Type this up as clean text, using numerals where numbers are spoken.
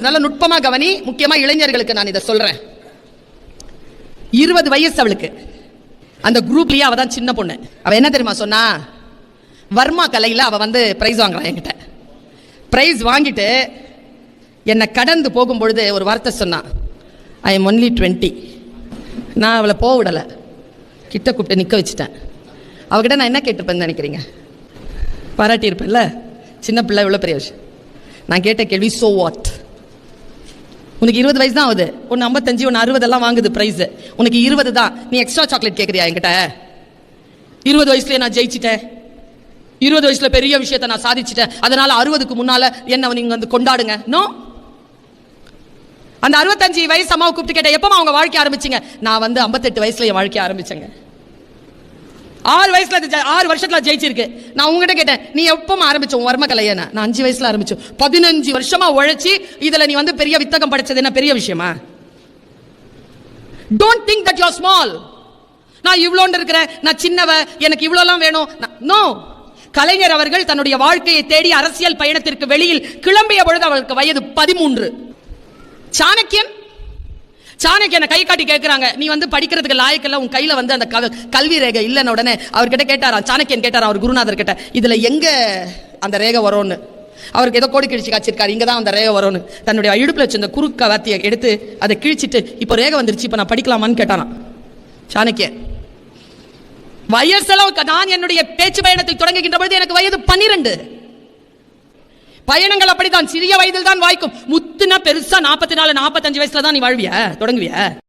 நல்ல நுட்பமா கவனி, முக்கியமா இளைஞர்களுக்கு நான் இதை சொல்றேன். 20 வயசு அவளுக்கு. அந்த குரூப்லயே அவ தான் சின்ன பொண்ணு. அவ என்ன தெரியுமா சொன்னா, வர்மா கலையில் அவ வந்து பிரைஸ் வாங்குறான் என்கிட்ட. பிரைஸ் வாங்கிட்டு என்னை கடந்து போகும்பொழுது ஒரு வார்த்தை சொன்னான், ஐ எம் ஒன்லி 20. நான் அவளை போக விடலை, கிட்ட கூப்பிட்டு நிற்க வச்சுட்டேன். அவகிட்ட நான் என்ன கேட்டிருப்பேன்னு நினைக்கிறீங்க? பாராட்டியிருப்பேன்ல, சின்ன பிள்ளை இவ்வளோ பெரிய விஷயம். நான் கேட்ட கேள்வி, சோ வாட்? உனக்கு 20 வயசு தான் ஆகுது, ஒன்று 55 ஒன்று 60 வாங்குது ப்ரைஸு, உனக்கு 20 தான், நீ எக்ஸ்ட்ரா சாக்லேட் கேட்குறியா என்கிட்ட? 20 வயசுலேயே நான் ஜெயிச்சிட்டேன், 20 வயசுல பெரிய விஷயத்தை நான் சாதிச்சிட்டேன், அதனால 60க்கு முன்னால என்ன நீங்க வந்து கொண்டாடுங்க. நோ. அந்த 65 வயசு அம்மாவை கூப்பிட்டு கேட்டேன், எப்பமா அவங்க வாழ்க்கை ஆரம்பிச்சிங்க? நான் வந்து 58 வயசுல என் வாழ்க்கை ஆரம்பிச்சேங்க. 6 வருஷத்துல ஜெயிச்சிருக்கு. நான் உங்ககிட்ட கேட்டேன், நீ எப்பமா ஆரம்பிச்ச உன் வர்ம கலையை? நான் 5 வயசுல ஆரம்பிச்சோம். 15 வருஷமா உழைச்சி இதுல நீ வந்து பெரிய வித்தகம் படைச்சது என்ன பெரிய விஷயமா? Don't think that you are small. நான் இவ்வளோன்னு இருக்கிறேன், நான் சின்னவ, எனக்கு இவ்வளோலாம் வேணும். நோ. கலைஞர் அவர்கள் தன்னுடைய வாழ்க்கையை தேடி அரசியல் பயணத்திற்கு வெளியில் கிளம்பிய பொழுது அவருக்கு வயது 13. சாணக்கியனை கை காட்டி கேட்கிறாங்க, நீ வந்து படிக்கிறதுக்கு லாயக்கெல்லாம், உன் கையில வந்து அந்த கல்வி ரேகை இல்லைன்னு உடனே அவர்கிட்ட கேட்டாராம், சாணக்கியன் கேட்டாரா, அவர் குருநாதர் கிட்ட, இதுல எங்க அந்த ரேகை வரும்னு. அவருக்கு ஏதோ கோடி கிழிச்சு காய்ச்சிருக்காரு, இங்க தான் அந்த ரேகை வரும்னு. தன்னுடைய இடுப்புல வச்சு இந்த குறுக்க வாத்தியை எடுத்து அதை கிழிச்சிட்டு, இப்போ ரேகை வந்துருச்சு, இப்போ நான் படிக்கலாமான்னு கேட்டாராம் சாணக்கியன். வயசெல்லாம் நான் என்னுடைய பேச்சு பயணத்தை தொடங்குகின்ற பொழுது எனக்கு வயது 12. பயணங்கள் அப்படித்தான், சிறிய வயதில் தான் வாய்க்கும். முத்துனா பெருசா 44 45 வயசுல தான் நீ வாழ்விய தொடங்குவிய.